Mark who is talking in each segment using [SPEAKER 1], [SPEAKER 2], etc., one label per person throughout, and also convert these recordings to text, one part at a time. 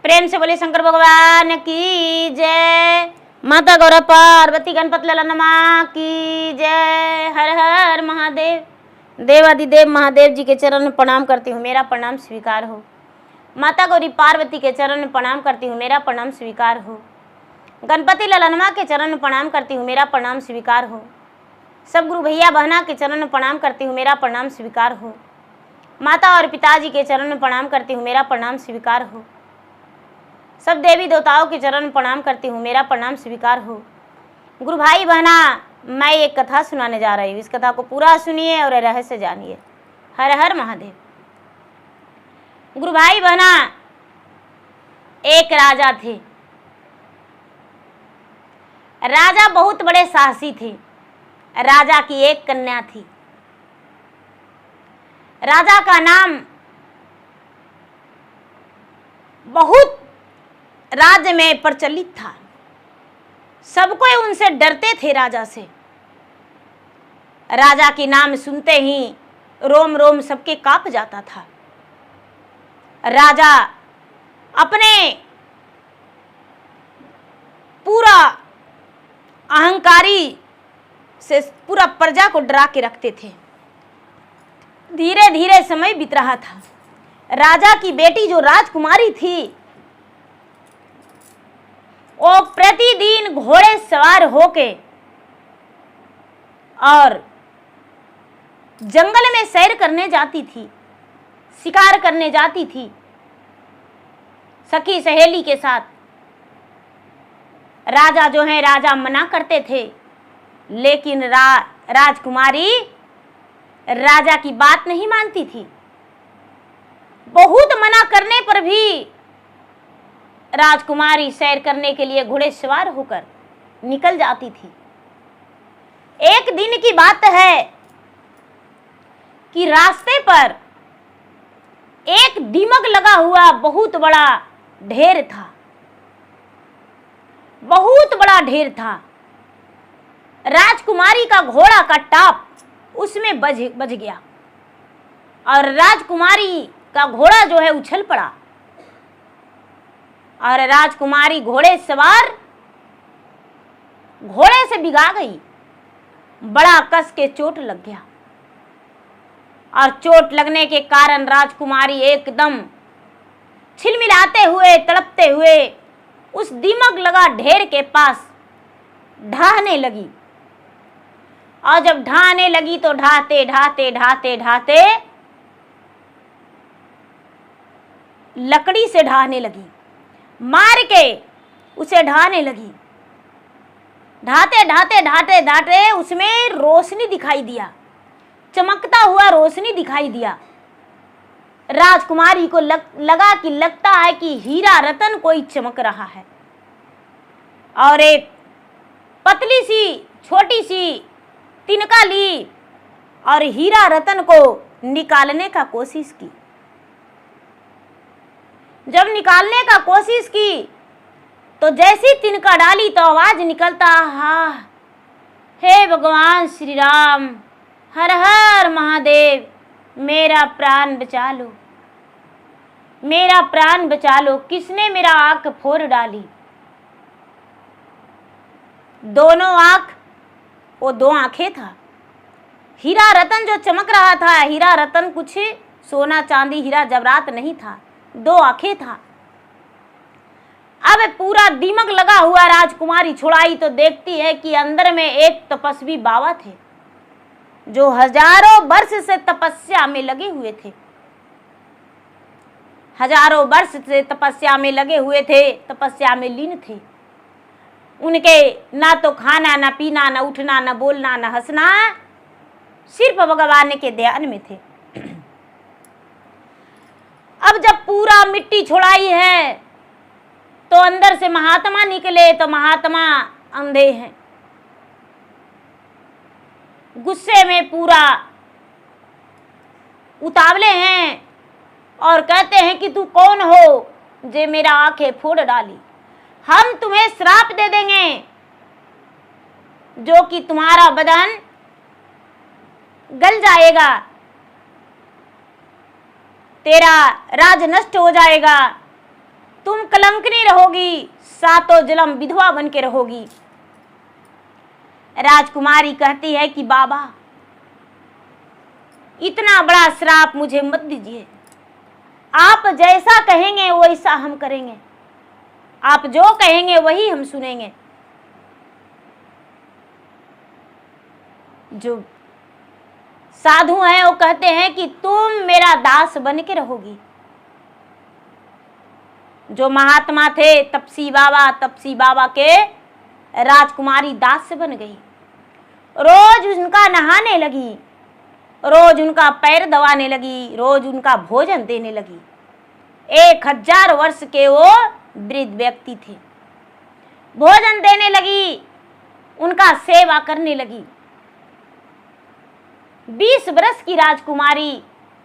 [SPEAKER 1] प्रेम से बोले शंकर भगवान की जय। माता गौरा पार्वती गणपत ललनमा की जय। हर हर महादेव। देवादिदेव महादेव जी के चरण में प्रणाम करती हूँ, मेरा प्रणाम स्वीकार हो। माता गौरी पार्वती के चरण में प्रणाम करती हूँ, मेरा प्रणाम स्वीकार हो। गणपति ललनमा के चरण में प्रणाम करती हूँ, मेरा प्रणाम स्वीकार हो। सब गुरु भैया बहना के चरण में प्रणाम करती हूँ, मेरा प्रणाम स्वीकार हो। माता और पिताजी के चरण में प्रणाम करती हूँ, मेरा प्रणाम स्वीकार हो। सब देवी देवताओं के चरण में प्रणाम करती हूँ, मेरा प्रणाम स्वीकार हो। गुरु भाई बहना, मैं एक कथा सुनाने जा रही हूँ, इस कथा को पूरा सुनिए और रहस्य जानिए। हर हर महादेव। गुरु भाई बहना, एक राजा थे। राजा बहुत बड़े साहसी थे। राजा की एक कन्या थी। राजा का नाम बहुत राज्य में प्रचलित था। सब कोई उनसे डरते थे राजा से। राजा के नाम सुनते ही रोम रोम सबके कांप जाता था। राजा अपने पूरा अहंकारी से पूरा प्रजा को डरा के रखते थे। धीरे धीरे समय बीत रहा था। राजा की बेटी जो राजकुमारी थी, वो प्रतिदिन घोड़े सवार होके और जंगल में सैर करने जाती थी, शिकार करने जाती थी सखी सहेली के साथ। राजा जो है, राजा मना करते थे, लेकिन राजकुमारी राजा की बात नहीं मानती थी। बहुत मना करने पर भी राजकुमारी सैर करने के लिए घोड़े सवार होकर निकल जाती थी। एक दिन की बात है कि रास्ते पर एक दीमक लगा हुआ बहुत बड़ा ढेर था। बहुत बड़ा ढेर था। राजकुमारी का घोड़ा का टाप उसमें बज गया और राजकुमारी का घोड़ा जो है उछल पड़ा और राजकुमारी घोड़े सवार घोड़े से भिगा गई। बड़ा कस के चोट लग गया और चोट लगने के कारण राजकुमारी एकदम छिलमिलाते हुए, तड़पते हुए उस दीमक लगा ढेर के पास ढाहने लगी। और जब ढाहने लगी तो ढाते ढाते ढाते ढाते लकड़ी से ढाहने लगी, मार के उसे ढाने लगी। ढाते ढाते ढाते ढाते उसमें रोशनी दिखाई दिया, चमकता हुआ रोशनी दिखाई दिया। राजकुमारी को लगा कि लगता है कि हीरा रतन कोई चमक रहा है। और एक पतली सी छोटी सी तिनका ली और हीरा रतन को निकालने का कोशिश की। जब निकालने का कोशिश की तो जैसी तिनका डाली तो आवाज निकलता, हा, हे भगवान श्री राम, हर हर महादेव, मेरा प्राण बचा लो, मेरा प्राण बचा लो। किसने मेरा आंख फोड़ डाली? दोनों आंख, वो दो आंखें था। हीरा रतन जो चमक रहा था, हीरा रतन कुछ सोना चांदी हीरा जवाहरात नहीं था, दो आंखें था। अब पूरा दीमक लगा हुआ राजकुमारी छुड़ाई तो देखती है कि अंदर में एक तपस्वी बाबा थे जो हजारों वर्ष से तपस्या में लगे हुए थे। हजारों वर्ष से तपस्या में लगे हुए थे, तपस्या में लीन थे। उनके ना तो खाना, ना पीना, ना उठना, ना बोलना, ना हंसना, सिर्फ भगवान के ध्यान में थे। अब जब पूरा मिट्टी छोड़ाई है तो अंदर से महात्मा निकले तो महात्मा अंधे हैं। गुस्से में पूरा उतावले हैं और कहते हैं कि तू कौन हो जे मेरा आंखें फोड़ डाली? हम तुम्हें श्राप दे देंगे जो कि तुम्हारा बदन गल जाएगा, तेरा राज नष्ट हो जाएगा, तुम कलंकनी रहोगी, सातों जन्म विधवा बन के रहोगी। राजकुमारी कहती है कि बाबा इतना बड़ा श्राप मुझे मत दीजिए, आप जैसा कहेंगे वैसा हम करेंगे, आप जो कहेंगे वही हम सुनेंगे। जो साधु हैं वो कहते हैं कि तुम मेरा दास बन के रहोगी। जो महात्मा थे तपसी बाबा के राजकुमारी दास बन गई। रोज उनका नहाने लगी, रोज उनका पैर दबाने लगी, रोज उनका भोजन देने लगी। 1000 वर्ष के वो वृद्ध व्यक्ति थे। भोजन देने लगी, उनका सेवा करने लगी। 20 वर्ष की राजकुमारी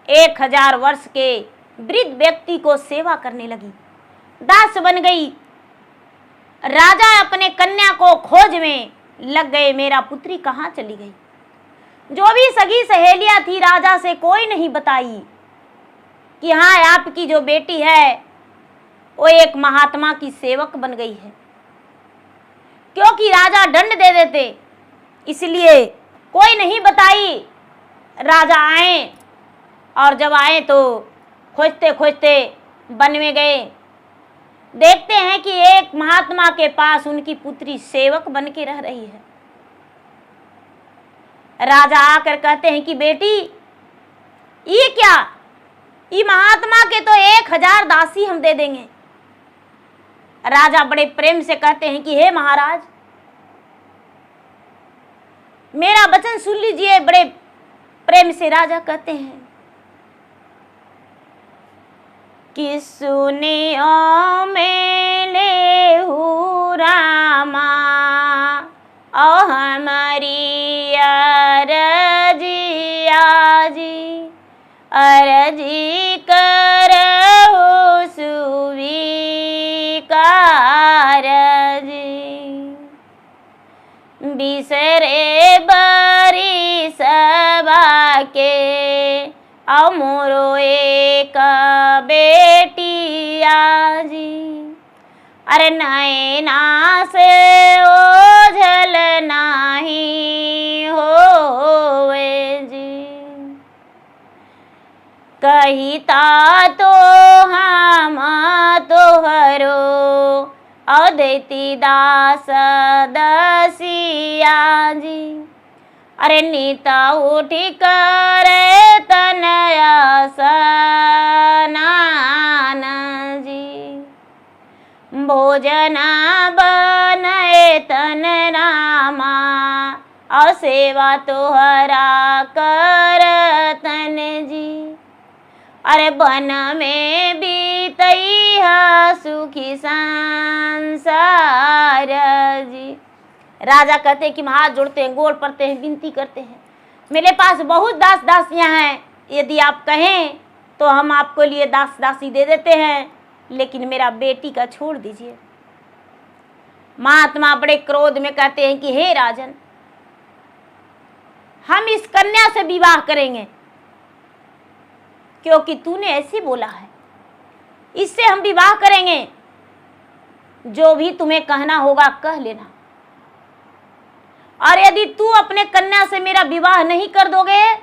[SPEAKER 1] 1000 वर्ष के वृद्ध व्यक्ति को सेवा करने लगी, दास बन गई। राजा अपने कन्या को खोज में लग गए, मेरा पुत्री कहाँ चली गई। जो भी सगी सहेलियां थी राजा से कोई नहीं बताई कि हाँ आपकी जो बेटी है वो एक महात्मा की सेवक बन गई है, क्योंकि राजा दंड दे देते, इसलिए कोई नहीं बताई। राजा आए और जब आए तो खोजते खोजते वन में गए, देखते हैं कि एक महात्मा के पास उनकी पुत्री सेवक बन के रह रही है। राजा आकर कहते हैं कि बेटी ये क्या, ये महात्मा के तो 1000 दासी हम दे देंगे। राजा बड़े प्रेम से कहते हैं कि हे महाराज मेरा वचन सुन लीजिए। बड़े प्रेम से राजा कहते हैं कि सुनियो मेले हु रामा और हमारी अरजिया जी, अरजी करहु सुविकार जी। बिसरे बरी सबा के अमोरो एक बेटिया जी। अरे नैना से ओझल नाही होवे जी, कहिता तो हम तोहरो अदैती दास दसिया जी। अरे नीता उठी करे तनया स्नान जी, भोजन बने तन रामा और सेवा तोहरा करतन जी। अरे वन में बीतई है सुखी संसार जी। राजा कहते हैं कि हाथ जोड़ते हैं, गोड़ पड़ते हैं, विनती करते हैं, मेरे पास बहुत दास दासियां हैं, यदि आप कहें तो हम आपको लिए दास दासी दे देते हैं, लेकिन मेरा बेटी का छोड़ दीजिए। महात्मा बड़े क्रोध में कहते हैं कि हे राजन हम इस कन्या से विवाह करेंगे, क्योंकि तूने ऐसे बोला है, इससे हम विवाह करेंगे। जो भी तुम्हें कहना होगा कह लेना, और यदि तू अपने कन्या से मेरा विवाह नहीं कर दोगे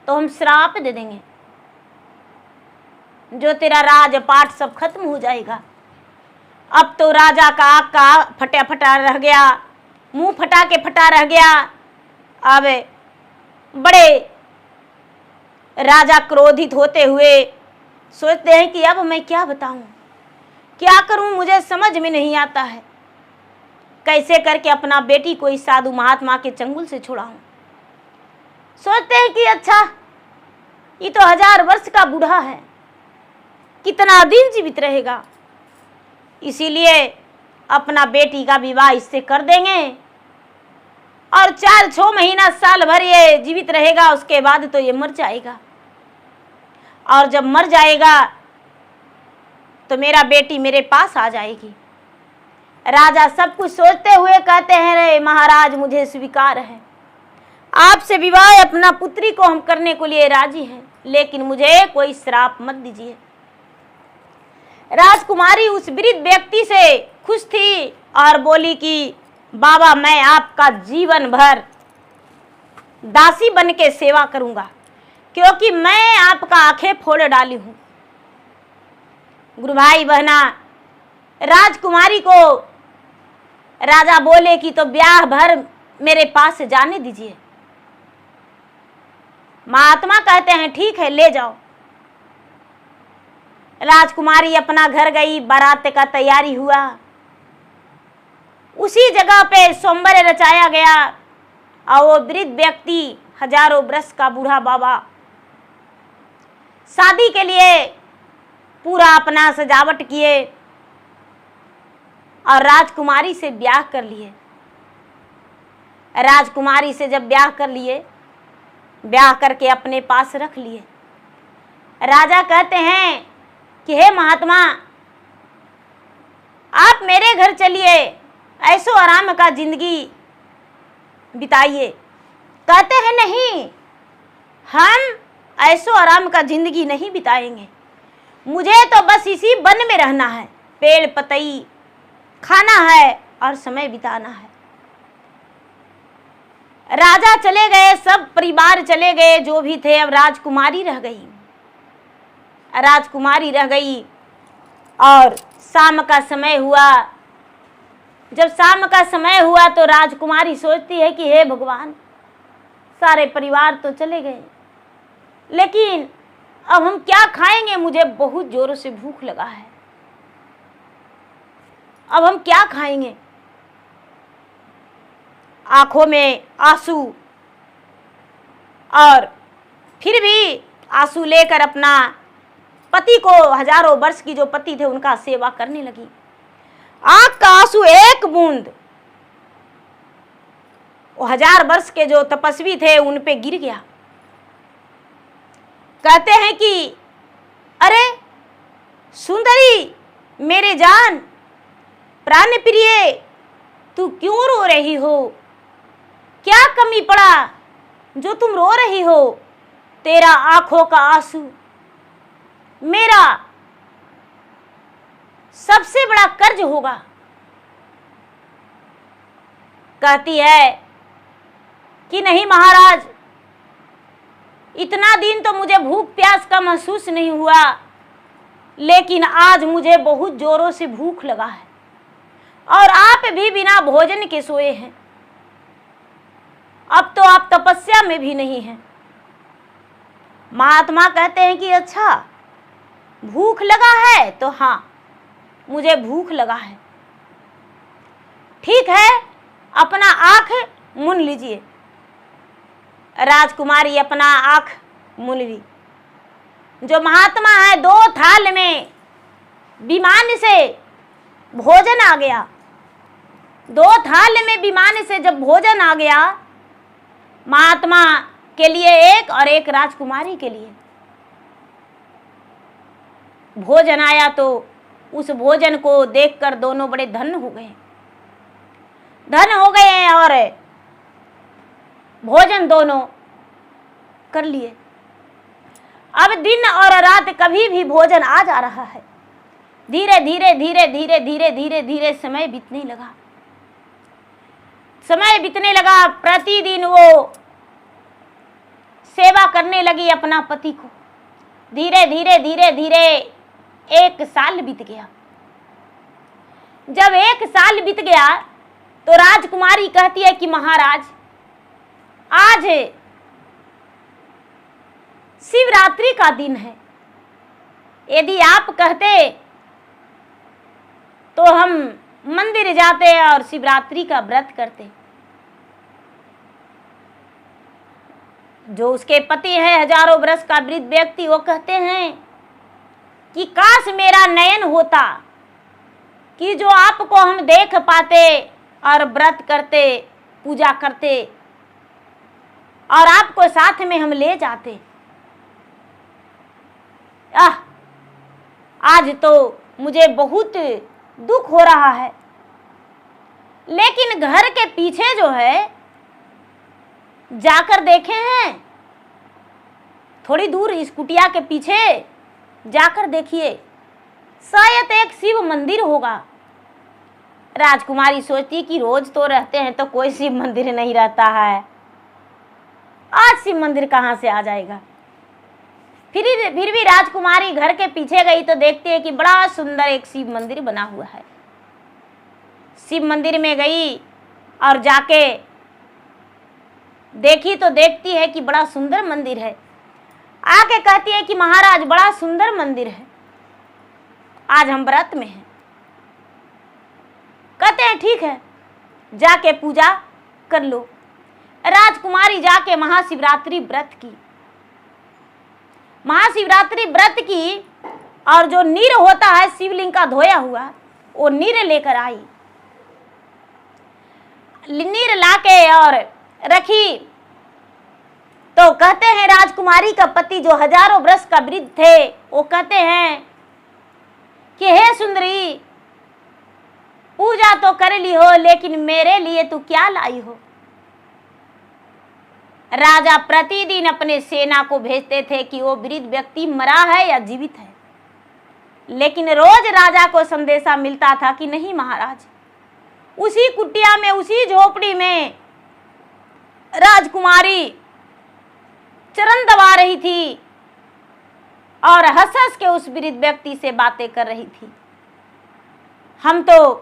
[SPEAKER 1] तो हम श्राप दे देंगे, जो तेरा राजपाट सब खत्म हो जाएगा। अब तो राजा का आँख का फटा फटा रह गया, मुंह फटा के फटा रह गया। अब बड़े राजा क्रोधित होते हुए सोचते हैं कि अब मैं क्या बताऊं, क्या करूं, मुझे समझ में नहीं आता है, कैसे करके अपना बेटी को इस साधु महात्मा के चंगुल से छुड़ाऊं। सोचते हैं कि अच्छा ये तो 1000 वर्ष का बूढ़ा है, कितना दिन जीवित रहेगा, इसीलिए अपना बेटी का विवाह इससे कर देंगे और 4-6 महीना साल भर ये जीवित रहेगा, उसके बाद तो ये मर जाएगा, और जब मर जाएगा तो मेरा बेटी मेरे पास आ जाएगी। राजा सब कुछ सोचते हुए कहते हैं रे महाराज मुझे स्वीकार है, आपसे विवाह अपना पुत्री को हम करने को लिए राजी हैं, लेकिन मुझे कोई श्राप मत दीजिए। राजकुमारी उस वृद्ध व्यक्ति से खुश थी और बोली कि बाबा, मैं आपका जीवन भर दासी बन के सेवा करूंगा, क्योंकि मैं आपका आंखें फोड़ डाली हूं। गुरु भाई बहना, राजकुमारी को राजा बोले कि तो ब्याह भर मेरे पास से जाने दीजिए। महात्मा कहते हैं ठीक है, ले जाओ। राजकुमारी अपना घर गई, बारात का तैयारी हुआ। उसी जगह पे स्वयंवर रचाया गया और वो वृद्ध व्यक्ति, हजारों वर्ष का बूढ़ा बाबा, शादी के लिए पूरा अपना सजावट किए और राजकुमारी से ब्याह कर लिए। राजकुमारी से जब ब्याह कर लिए, ब्याह करके अपने पास रख लिए। राजा कहते हैं कि हे महात्मा, आप मेरे घर चलिए, ऐसो आराम का जिंदगी बिताइए। कहते हैं नहीं, हम ऐसो आराम का जिंदगी नहीं बिताएंगे, मुझे तो बस इसी वन में रहना है, पेड़ पतई खाना है और समय बिताना है। राजा चले गए, सब परिवार चले गए जो भी थे। अब राजकुमारी रह गई। राजकुमारी रह गई और शाम का समय हुआ। जब शाम का समय हुआ तो राजकुमारी सोचती है कि हे भगवान, सारे परिवार तो चले गए, लेकिन अब हम क्या खाएंगे? मुझे बहुत जोरों से भूख लगा है, अब हम क्या खाएंगे? आंखों में आंसू, और फिर भी आंसू लेकर अपना पति को, हजारों वर्ष की जो पति थे उनका सेवा करने लगी। आंख का आंसू एक बूंद वो 1000 वर्ष के जो तपस्वी थे उन पे गिर गया। कहते हैं कि अरे सुंदरी, मेरे जान प्राण प्रिय, तू क्यों रो रही हो? क्या कमी पड़ा जो तुम रो रही हो? तेरा आंखों का आंसू मेरा सबसे बड़ा कर्ज होगा। कहती है कि नहीं महाराज, इतना दिन तो मुझे भूख प्यास का महसूस नहीं हुआ, लेकिन आज मुझे बहुत जोरों से भूख लगा है और आप भी बिना भोजन के सोए हैं। अब तो आप तपस्या में भी नहीं हैं। महात्मा कहते हैं कि अच्छा, भूख लगा है तो हाँ, मुझे भूख लगा है। ठीक है, अपना आंख मूंद लीजिए। राजकुमारी अपना आंख मूंद ली। जो महात्मा है, 2 थाल में विमान से भोजन आ गया। 2 थाल में विमान से जब भोजन आ गया, महात्मा के लिए एक और एक राजकुमारी के लिए भोजन आया, तो उस भोजन को देखकर दोनों बड़े धन्य हो गए। धन्य हो गए हैं और भोजन दोनों कर लिए। अब दिन और रात कभी भी भोजन आ जा रहा है। धीरे धीरे धीरे धीरे धीरे धीरे धीरे समय बीतने लगा। समय बीतने लगा। प्रतिदिन वो सेवा करने लगी अपना पति को। धीरे धीरे धीरे धीरे 1 साल बीत गया। जब 1 साल बीत गया तो राजकुमारी कहती है कि महाराज, आज शिवरात्रि का दिन है, यदि आप कहते तो हम मंदिर जाते और शिवरात्रि का व्रत करते। जो उसके पति है, हजारों वर्ष का वृद्ध व्यक्ति, वो कहते हैं कि काश मेरा नयन होता कि जो आपको हम देख पाते और व्रत करते, पूजा करते और आपको साथ में हम ले जाते। आज तो मुझे बहुत दुख हो रहा है, लेकिन घर के पीछे जो है, जाकर देखे हैं, थोड़ी दूर इस कुटिया के पीछे जाकर देखिए, शायद एक शिव मंदिर होगा। राजकुमारी सोचती कि रोज तो रहते हैं तो कोई शिव मंदिर नहीं रहता है, आज शिव मंदिर कहाँ से आ जाएगा। फिर भी राजकुमारी घर के पीछे गई तो देखती है कि बड़ा सुंदर एक शिव मंदिर बना हुआ है। शिव मंदिर में गई और जाके देखी तो देखती है कि बड़ा सुंदर मंदिर है। आके कहती है कि महाराज बड़ा सुंदर मंदिर है, आज हम व्रत में हैं। कहते हैं ठीक है, जाके पूजा कर लो। राजकुमारी जाके महाशिवरात्रि व्रत की। महाशिवरात्रि व्रत की और जो नीर होता है शिवलिंग का धोया हुआ, वो नीर लेकर आई। नीर लाके और रखी तो कहते हैं राजकुमारी का पति जो हजारों वर्ष का वृद्ध थे, वो कहते हैं कि हे सुंदरी, पूजा तो कर ली हो, लेकिन मेरे लिए तू क्या लाई हो। राजा प्रतिदिन अपने सेना को भेजते थे कि वो वृद्ध व्यक्ति मरा है या जीवित है, लेकिन रोज राजा को संदेशा मिलता था कि नहीं महाराज, उसी कुटिया में, उसी झोपड़ी में राजकुमारी चरण दबा रही थी और हंस हंस के उस वृद्ध व्यक्ति से बातें कर रही थी। हम तो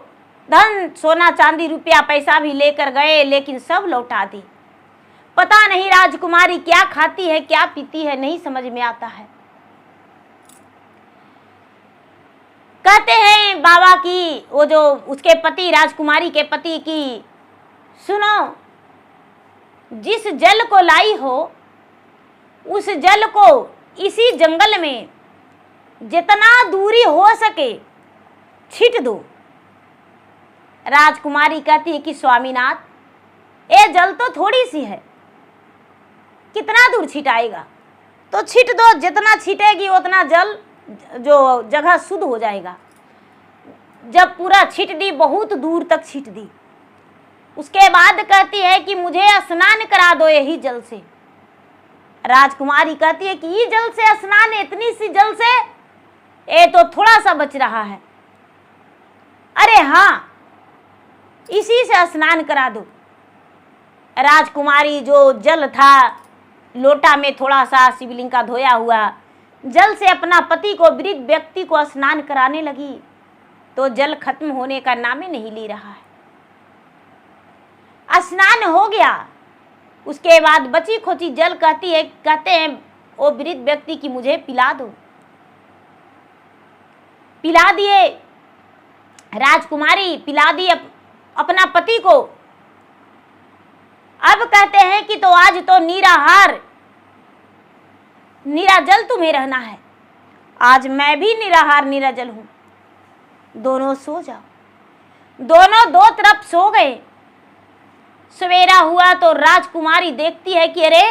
[SPEAKER 1] धन सोना चांदी रुपया पैसा भी लेकर गए, लेकिन सब लौटा दी। पता नहीं राजकुमारी क्या खाती है क्या पीती है, नहीं समझ में आता है। कहते हैं बाबा की वो जो उसके पति, राजकुमारी के पति की, सुनो, जिस जल को लाई हो उस जल को इसी जंगल में जितना दूरी हो सके छीट दो। राजकुमारी कहती है कि स्वामीनाथ, ये जल तो थोड़ी सी है, कितना दूर छिटाएगा, तो छीट दो, जितना छीटेगी उतना जल जो जगह शुद्ध हो जाएगा। जब पूरा छीट दी, बहुत दूर तक छीट दी, उसके बाद कहती है कि मुझे स्नान करा दो यही जल से। राजकुमारी कहती है कि ये जल से स्नान, इतनी सी जल से, ये तो थोड़ा सा बच रहा है। अरे हाँ, इसी से स्नान करा दो। राजकुमारी जो जल था लोटा में थोड़ा सा शिवलिंग का धोया हुआ जल से अपना पति को, वृद्ध व्यक्ति को स्नान कराने लगी, तो जल खत्म होने का नाम ही नहीं ले रहा है। स्नान हो गया, उसके बाद बची खोची जल कहते हैं वो वृद्ध व्यक्ति की मुझे पिला दो। पिला दिए, राजकुमारी पिला दी अपना पति को। अब कहते हैं कि तो आज तो निराहार निराजल तुम्हें रहना है, आज मैं भी निराहार निराजल हूं, दोनों सो जाओ। दोनों दो तरफ सो गए। सवेरा हुआ तो राजकुमारी देखती है कि अरे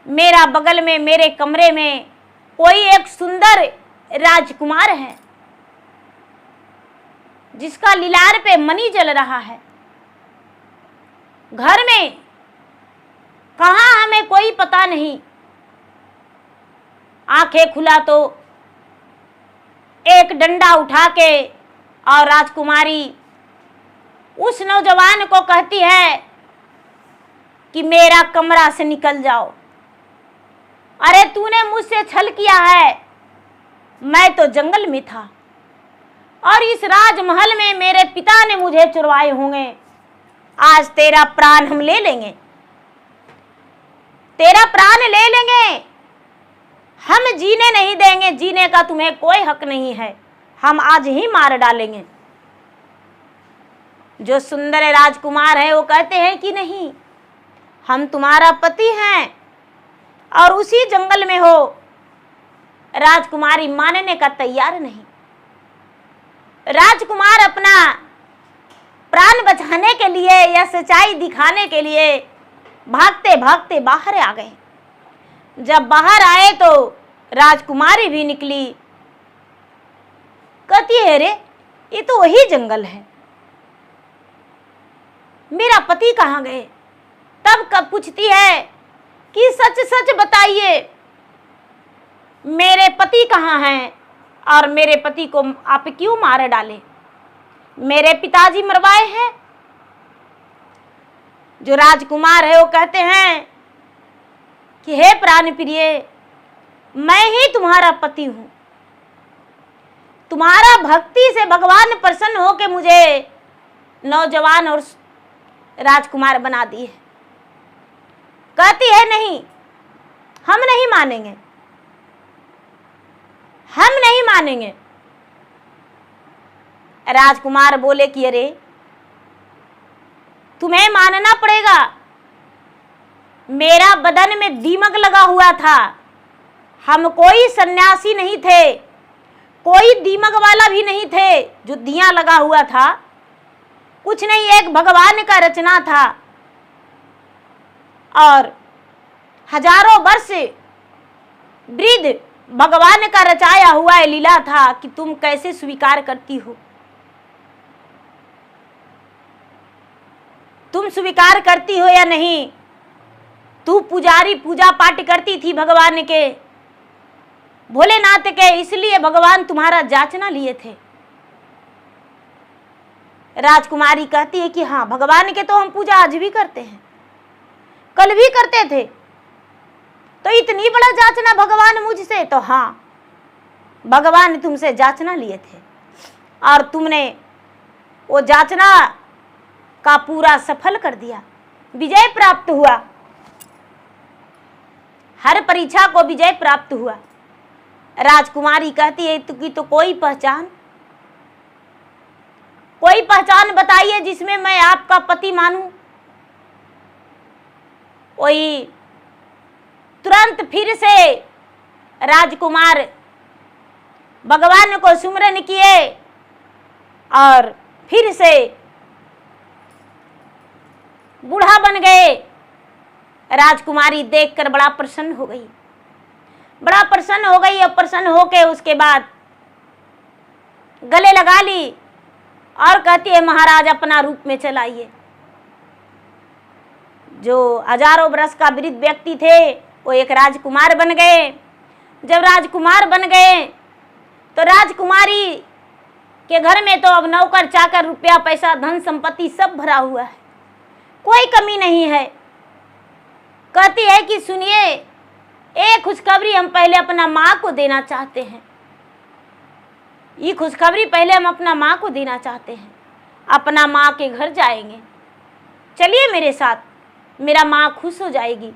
[SPEAKER 1] मेरा बगल में, मेरे कमरे में कोई एक सुंदर राजकुमार है जिसका लीलार पे मणि जल रहा है। घर में कहाँ हमें कोई पता नहीं। आंखें खुला तो एक डंडा उठा के और राजकुमारी उस नौजवान को कहती है कि मेरा कमरा से निकल जाओ। अरे तूने मुझसे छल किया है, मैं तो जंगल में था और इस राजमहल में मेरे पिता ने मुझे चुरवाए होंगे। आज तेरा प्राण हम ले लेंगे, तेरा प्राण ले लेंगे, हम जीने नहीं देंगे, जीने का तुम्हें कोई हक नहीं है, हम आज ही मार डालेंगे। जो सुंदर राजकुमार है वो कहते हैं कि नहीं, हम तुम्हारा पति हैं और उसी जंगल में हो। राजकुमारी मानने का तैयार नहीं। राजकुमार अपना प्राण बचाने के लिए या सच्चाई दिखाने के लिए भागते भागते बाहर आ गए। जब बाहर आए तो राजकुमारी भी निकली। कहती है अरे ये तो वही जंगल है, मेरा पति कहाँ गए। तब कब पूछती है कि सच सच बताइए मेरे पति कहाँ हैं और मेरे पति को आप क्यों मार डाले? मेरे पिताजी मरवाए हैं? जो राजकुमार है वो कहते हैं कि हे प्राण प्रिय, मैं ही तुम्हारा पति हूं। तुम्हारा भक्ति से भगवान प्रसन्न होकर मुझे नौजवान और राजकुमार बना दिए। कहती है नहीं, हम नहीं मानेंगे, हम नहीं मानेंगे। राजकुमार बोले कि अरे तुम्हें मानना पड़ेगा, मेरा बदन में दीमक लगा हुआ था, हम कोई सन्यासी नहीं थे, कोई दीमक वाला भी नहीं थे जो दिया लगा हुआ था, कुछ नहीं, एक भगवान का रचना था। और हजारों वर्ष वृद्ध भगवान का रचाया हुआ लीला था कि तुम कैसे स्वीकार करती हो? तुम स्वीकार करती हो या नहीं? तू पुजारी पूजा पाठ करती थी भगवान के, भोलेनाथ के, इसलिए भगवान तुम्हारा जांचना लिए थे। राजकुमारी कहती है कि हाँ, भगवान के तो हम पूजा आज भी करते हैं, कल भी करते थे, तो इतनी बड़ा जांचना भगवान मुझसे? तो हाँ, भगवान तुमसे जांचना लिए थे और तुमने वो जांचना का पूरा सफल कर दिया, विजय प्राप्त हुआ, हर परीक्षा को विजय प्राप्त हुआ। राजकुमारी कहती है कि तो कोई पहचान बताइए जिसमें मैं आपका पति मानूं। वही तुरंत फिर से राजकुमार भगवान को सुमिरन किए और फिर से बूढ़ा बन गए। राजकुमारी देखकर बड़ा प्रसन्न हो गई, बड़ा प्रसन्न हो गई। और प्रसन्न होके उसके बाद गले लगा ली और कहती है महाराज अपना रूप में चलाइए। जो हजारों बरस का वृद्ध व्यक्ति थे वो एक राजकुमार बन गए। जब राजकुमार बन गए तो राजकुमारी के घर में तो अब नौकर चाकर, रुपया पैसा, धन संपत्ति सब भरा हुआ है, कोई कमी नहीं है। कहती है कि सुनिए, एक खुशखबरी हम पहले अपना माँ को देना चाहते हैं, ये खुशखबरी पहले हम अपना माँ को देना चाहते हैं, अपना माँ के घर जाएंगे, चलिए मेरे साथ, मेरा माँ खुश हो जाएगी।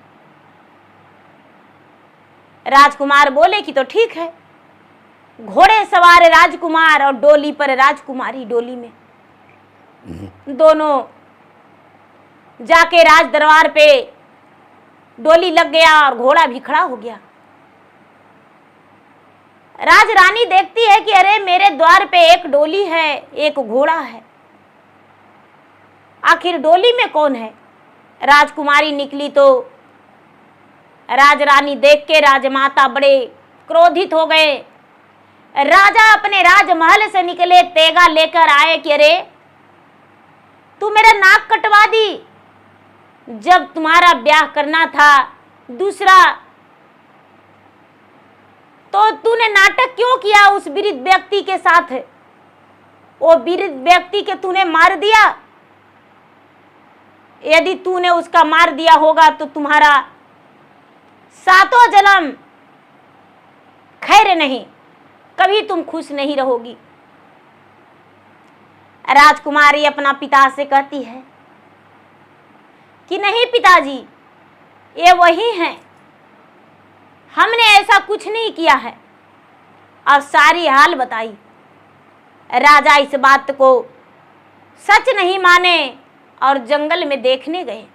[SPEAKER 1] राजकुमार बोले कि तो ठीक है। घोड़े सवार राजकुमार और डोली पर राजकुमारी, डोली में दोनों जाके राज दरबार पे डोली लग गया और घोड़ा भी खड़ा हो गया। राजरानी देखती है कि अरे मेरे द्वार पे एक डोली है, एक घोड़ा है, आखिर डोली में कौन है? राजकुमारी निकली तो राजरानी देख के राजमाता बड़े क्रोधित हो गए। राजा अपने राजमहल से निकले, तेगा लेकर आए कि अरे तू मेरा नाक कटवा दी, जब तुम्हारा ब्याह करना था दूसरा तो तूने नाटक क्यों किया उस वृद्ध व्यक्ति के साथ? वो वृद्ध व्यक्ति के तूने मार दिया। यदि तूने उसका मार दिया होगा तो तुम्हारा सातों जन्म खैर नहीं, कभी तुम खुश नहीं रहोगी। राजकुमारी अपना पिता से कहती है कि नहीं पिताजी, ये वही हैं, हमने ऐसा कुछ नहीं किया है। और सारी हाल बताई। राजा इस बात को सच नहीं माने और जंगल में देखने गए।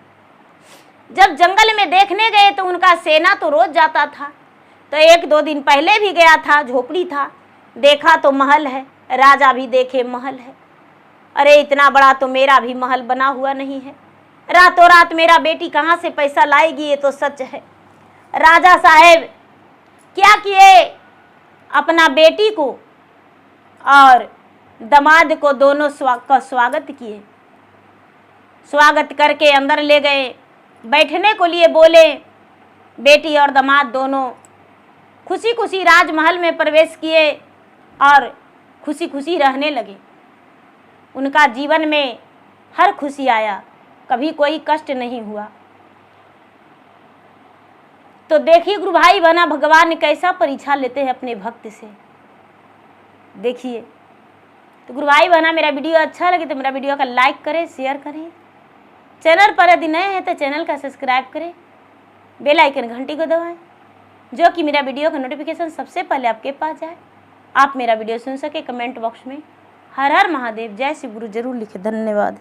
[SPEAKER 1] जब जंगल में देखने गए तो उनका सेना तो रोज जाता था, तो एक दो दिन पहले भी गया था, झोपड़ी था, देखा तो महल है। राजा भी देखे महल है, अरे इतना बड़ा तो मेरा भी महल बना हुआ नहीं है, रातों रात मेरा बेटी कहाँ से पैसा लाएगी, ये तो सच है। राजा साहेब क्या किए, अपना बेटी को और दामाद को दोनों का स्वागत किए। स्वागत करके अंदर ले गए, बैठने को लिए बोले। बेटी और दामाद दोनों खुशी खुशी राजमहल में प्रवेश किए। और खुशी खुशी रहने लगे। उनका जीवन में हर खुशी आया, कभी कोई कष्ट नहीं हुआ। तो देखिए गुरु भाई बहना भगवान कैसा परीक्षा लेते हैं अपने भक्त से, देखिए। तो गुरु भाई बहना मेरा वीडियो अच्छा लगे तो मेरा वीडियो का लाइक करें, शेयर करें। चैनल पर यदि नए हैं तो चैनल का सब्सक्राइब करें, बेल आइकन घंटी को दबाएं, जो कि मेरा वीडियो का नोटिफिकेशन सबसे पहले आपके पास जाए। आप मेरा वीडियो सुन सके, कमेंट बॉक्स में हर हर महादेव, जय श्री गुरु जरूर लिखें। धन्यवाद।